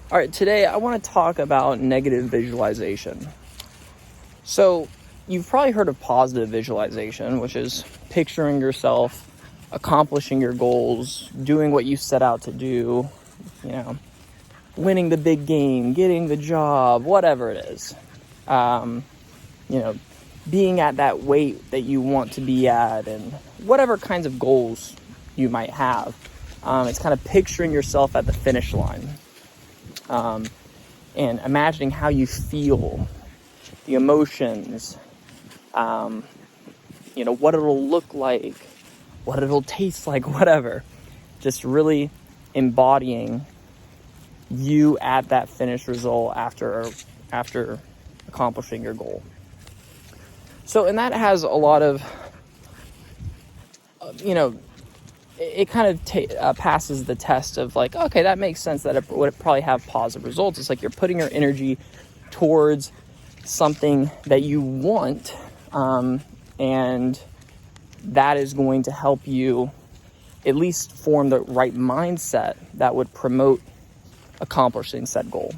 All right, today I want to talk about negative visualization. So, you've probably heard of positive visualization, which is picturing yourself accomplishing your goals, doing what you set out to do, winning the big game, getting the job, whatever it is. Being at that weight that you want to be at, and whatever kinds of goals you might have. It's kind of picturing yourself at the finish line. And imagining how you feel, the emotions, what it'll look like, what it'll taste like, whatever. Just really embodying you at that finished result after accomplishing your goal. So, and that has a lot of, it kind of passes the test of like, okay, that makes sense that it would probably have positive results. It's like you're putting your energy towards something that you want, and that is going to help you at least form the right mindset that would promote accomplishing said goal.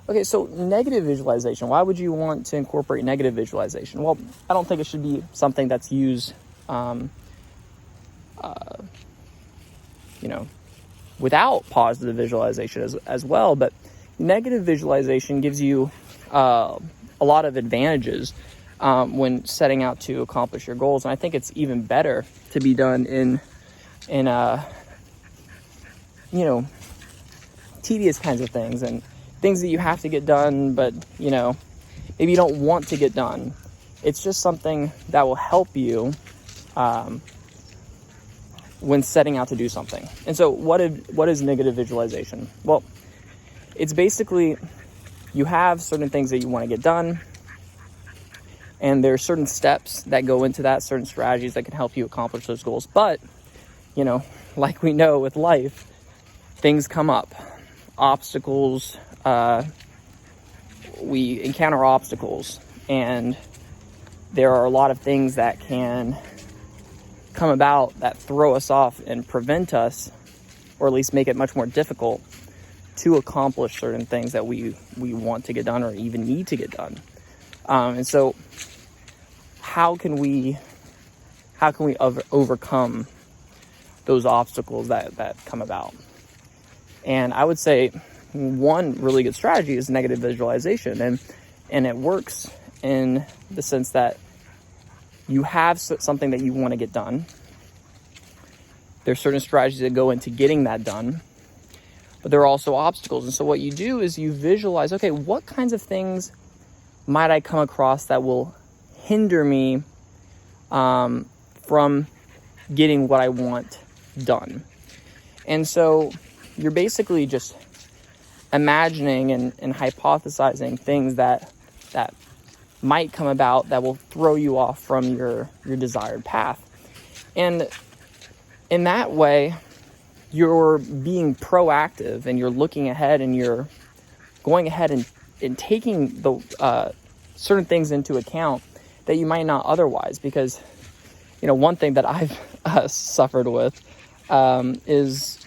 Okay, so negative visualization. Why would you want to incorporate negative visualization? Well, I don't think it should be something that's used without positive visualization as well. But negative visualization gives you a lot of advantages when setting out to accomplish your goals. And I think it's even better to be done in tedious kinds of things and things that you have to get done, but, maybe you don't want to get done. It's just something that will help you when setting out to do something. And so what is negative visualization? Well, it's basically you have certain things that you want to get done, and there are certain steps that go into that, certain strategies that can help you accomplish those goals. But, like we know with life, things come up. Obstacles, we encounter obstacles, and there are a lot of things that can come about that throw us off and prevent us, or at least make it much more difficult to accomplish certain things that we want to get done or even need to get done. And so how can we overcome those obstacles that come about? And I would say one really good strategy is negative visualization, and it works in the sense that you have something that you want to get done. There's certain strategies that go into getting that done, but there are also obstacles. And so what you do is you visualize, okay, what kinds of things might I come across that will hinder me from getting what I want done? And so you're basically just imagining and hypothesizing things that might come about that will throw you off from your desired path. And in that way, you're being proactive, and you're looking ahead, and you're going ahead and taking the certain things into account that you might not otherwise. Because, one thing that I've suffered with is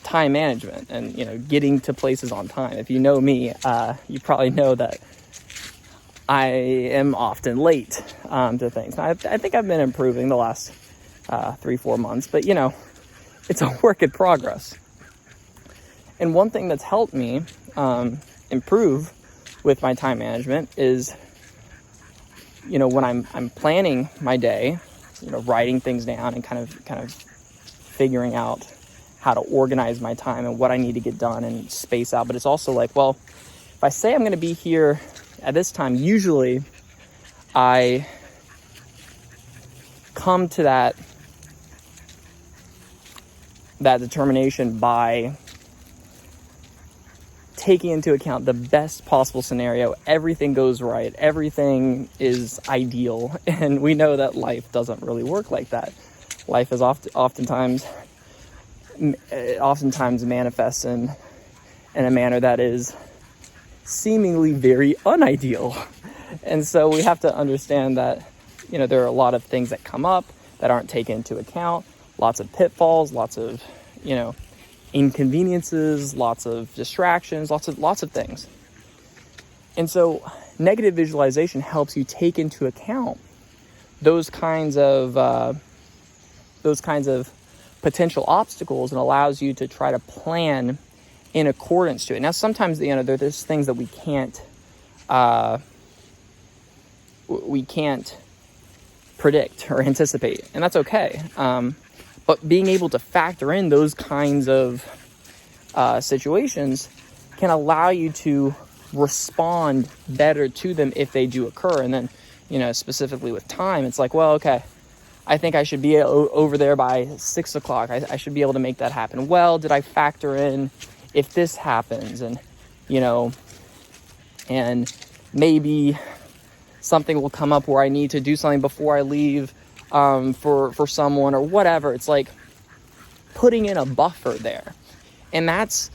time management and, getting to places on time. If you know me, you probably know that I am often late to things. I think I've been improving the last 3-4 months, but it's a work in progress. And one thing that's helped me improve with my time management is, when I'm planning my day, writing things down and kind of figuring out how to organize my time and what I need to get done and space out. But it's also like, well, if I say I'm going to be here at this time, usually I come to that determination by taking into account the best possible scenario. Everything goes right. Everything is ideal. And we know that life doesn't really work like that. Life is oftentimes manifests in a manner that is seemingly very unideal. And so we have to understand that, there are a lot of things that come up that aren't taken into account, lots of pitfalls, lots of, inconveniences, lots of distractions, lots of things. And so negative visualization helps you take into account those kinds of potential obstacles and allows you to try to plan in accordance to it. Now, sometimes, there's things that we can't predict or anticipate, and that's okay. But being able to factor in those kinds of situations can allow you to respond better to them if they do occur. And then, specifically with time, it's like, well, okay, I think I should be over there by 6 o'clock. I should be able to make that happen. Well, did I factor in if this happens? And, and maybe something will come up where I need to do something before I leave for someone or whatever. It's like putting in a buffer there. And that's,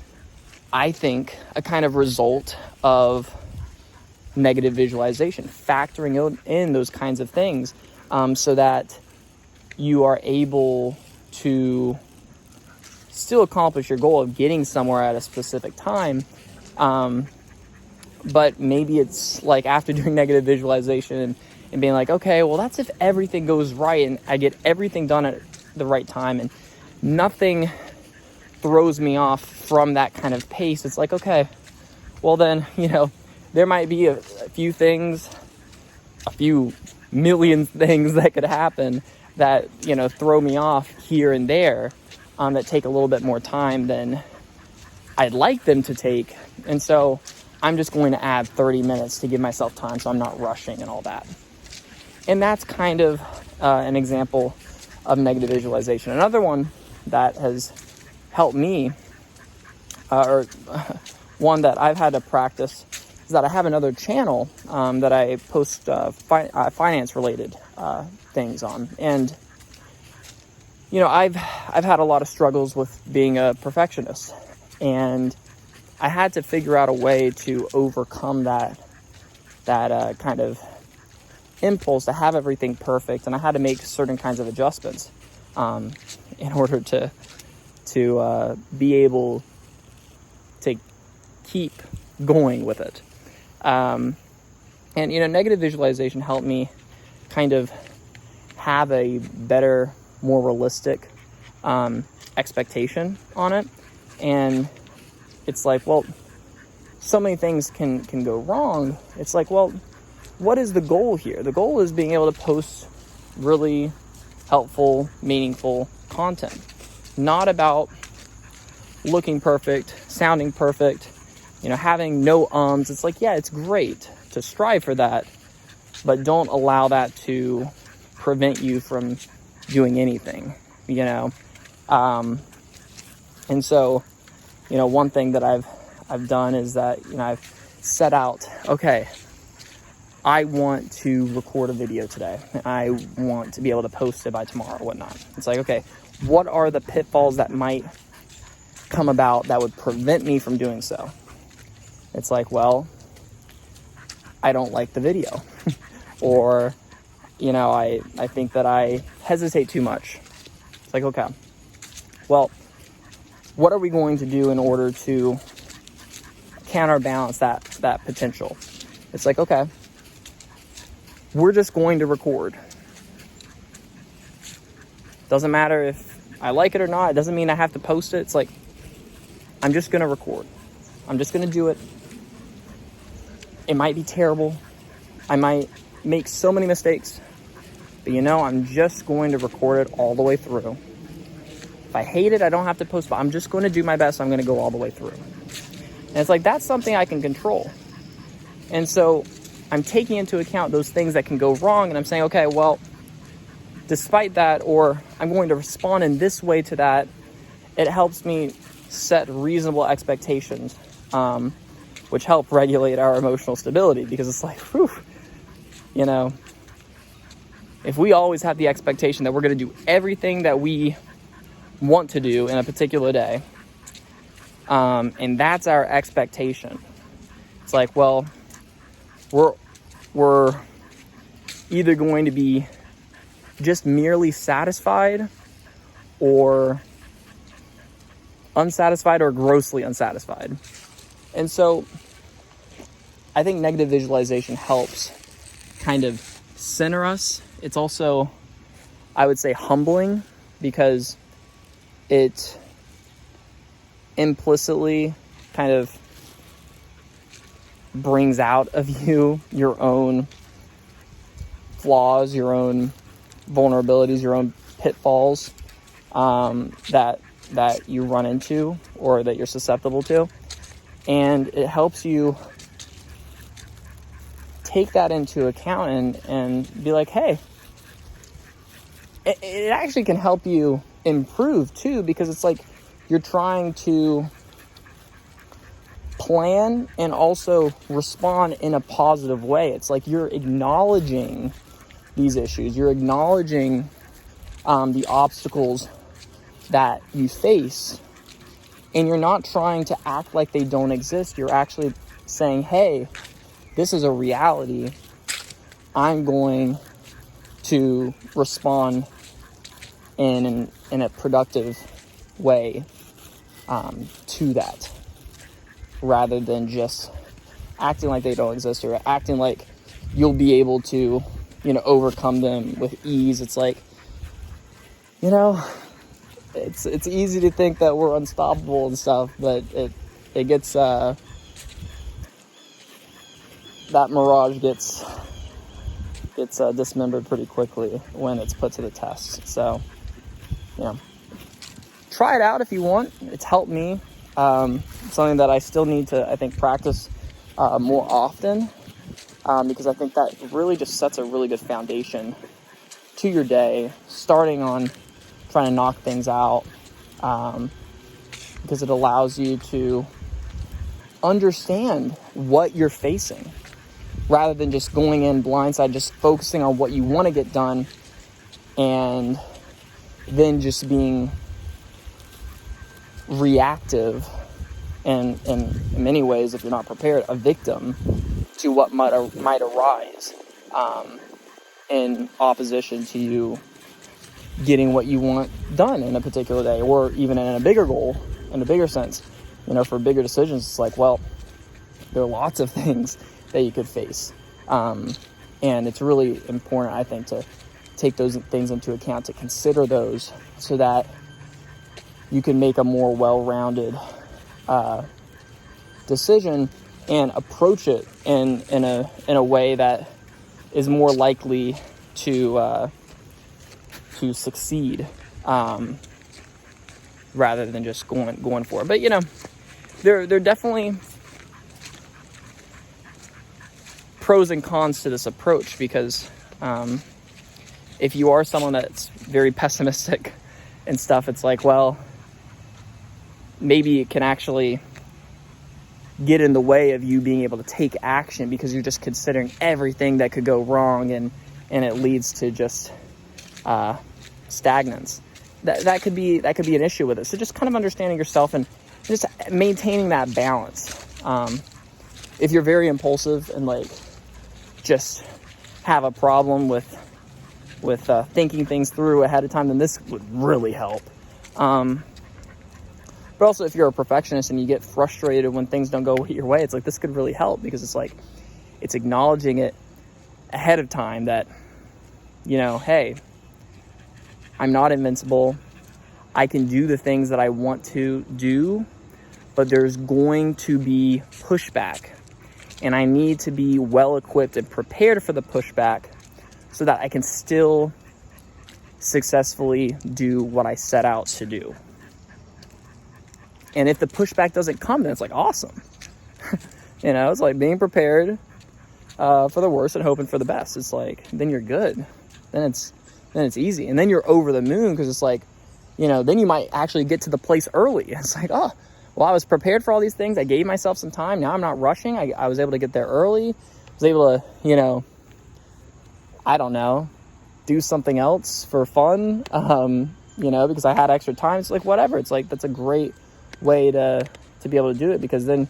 I think, a kind of result of negative visualization, factoring in those kinds of things so that you are able to still accomplish your goal of getting somewhere at a specific time. But maybe it's like after doing negative visualization and being like, okay, well, that's if everything goes right and I get everything done at the right time and nothing throws me off from that kind of pace. It's like, okay, well then, there might be a few things, a few million things that could happen that, throw me off here and there, that take a little bit more time than I'd like them to take. And so I'm just going to add 30 minutes to give myself time so I'm not rushing and all that. And that's kind of an example of negative visualization. Another one that has helped me, or one that I've had to practice, is that I have another channel that I post finance-related things on. And, I've had a lot of struggles with being a perfectionist. And I had to figure out a way to overcome that kind of impulse to have everything perfect, and I had to make certain kinds of adjustments in order to be able to keep going with it. And negative visualization helped me kind of have a better, more realistic expectation on it. And it's like, well, so many things can go wrong. It's like, well, what is the goal here? The goal is being able to post really helpful, meaningful content. Not about looking perfect, sounding perfect, having no ums. It's like, yeah, it's great to strive for that, but don't allow that to prevent you from doing anything, And so, one thing that I've done is that, I've set out, okay, I want to record a video today. I want to be able to post it by tomorrow or whatnot. It's like, okay, what are the pitfalls that might come about that would prevent me from doing so? It's like, well, I don't like the video. Or, I think that I hesitate too much. It's like, okay, well, what are we going to do in order to counterbalance that potential? It's like, okay, we're just going to record. Doesn't matter if I like it or not. It doesn't mean I have to post it. It's like, I'm just going to record. I'm just going to do it. It might be terrible. I might make so many mistakes. But I'm just going to record it all the way through. If I hate it, I don't have to post, but I'm just going to do my best. I'm going to go all the way through. And it's like, that's something I can control. And so I'm taking into account those things that can go wrong, and I'm saying, okay, well, despite that, or I'm going to respond in this way to that, it helps me set reasonable expectations, which help regulate our emotional stability, because it's like, whew, if we always have the expectation that we're going to do everything that we want to do in a particular day, and that's our expectation, it's like, well, we're either going to be just merely satisfied or unsatisfied or grossly unsatisfied. And so I think negative visualization helps kind of center us. It's also, I would say, humbling, because it implicitly kind of brings out of you your own flaws, your own vulnerabilities, your own pitfalls that you run into or that you're susceptible to. And it helps you take that into account and be like, hey, it actually can help you improve too, because it's like you're trying to plan and also respond in a positive way. It's like you're acknowledging these issues. You're acknowledging the obstacles that you face, and you're not trying to act like they don't exist. You're actually saying, hey, this is a reality. I'm going to respond in a productive way to that, rather than just acting like they don't exist or acting like you'll be able to, overcome them with ease. It's like, it's easy to think that we're unstoppable and stuff, but it gets that mirage gets dismembered pretty quickly when it's put to the test. So, try it out if you want. It's helped me. Something that I still need to, I think, practice more often, because I think that really just sets a really good foundation to your day, starting on trying to knock things out, because it allows you to understand what you're facing, rather than just going in blindside, just focusing on what you want to get done, and then just being reactive, and in many ways, if you're not prepared, a victim to what might arise in opposition to you getting what you want done in a particular day, or even in a bigger goal, in a bigger sense. For bigger decisions, it's like, well, there are lots of things that you could face. And it's really important, I think, to take those things into account, to consider those, so that you can make a more well-rounded decision and approach it in a way that is more likely to succeed, rather than just going for it. But there are definitely pros and cons to this approach, because if you are someone that's very pessimistic and stuff, it's like, well, maybe it can actually get in the way of you being able to take action, because you're just considering everything that could go wrong, and it leads to just stagnance. That could be an issue with it. So just kind of understanding yourself and just maintaining that balance. If you're very impulsive and just have a problem with thinking things through ahead of time, then this would really help. But also, if you're a perfectionist and you get frustrated when things don't go your way, it's like, this could really help, because it's like, it's acknowledging it ahead of time that, hey, I'm not invincible. I can do the things that I want to do, but there's going to be pushback, and I need to be well equipped and prepared for the pushback, so that I can still successfully do what I set out to do. And if the pushback doesn't come, then it's like, awesome. It's like being prepared for the worst and hoping for the best. It's like, then you're good. Then it's easy. And then you're over the moon, because it's like, then you might actually get to the place early. It's like, oh, well, I was prepared for all these things. I gave myself some time. Now I'm not rushing. I was able to get there early. I was able to, I don't know, do something else for fun, because I had extra time. It's like, whatever. It's like, that's a great way to be able to do it, because then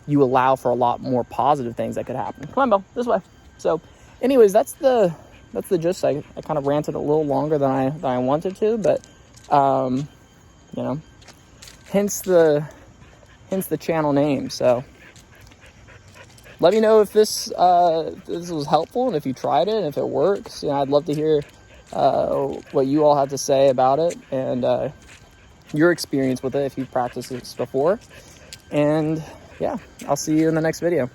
you allow for a lot more positive things that could happen. Come on, Bill, this way. So anyways, that's the gist. I kind of ranted a little longer than I wanted to, but hence the channel name. So let me know if this was helpful and if you tried it and if it works. I'd love to hear what you all have to say about it and your experience with it if you've practiced this before. And yeah, I'll see you in the next video.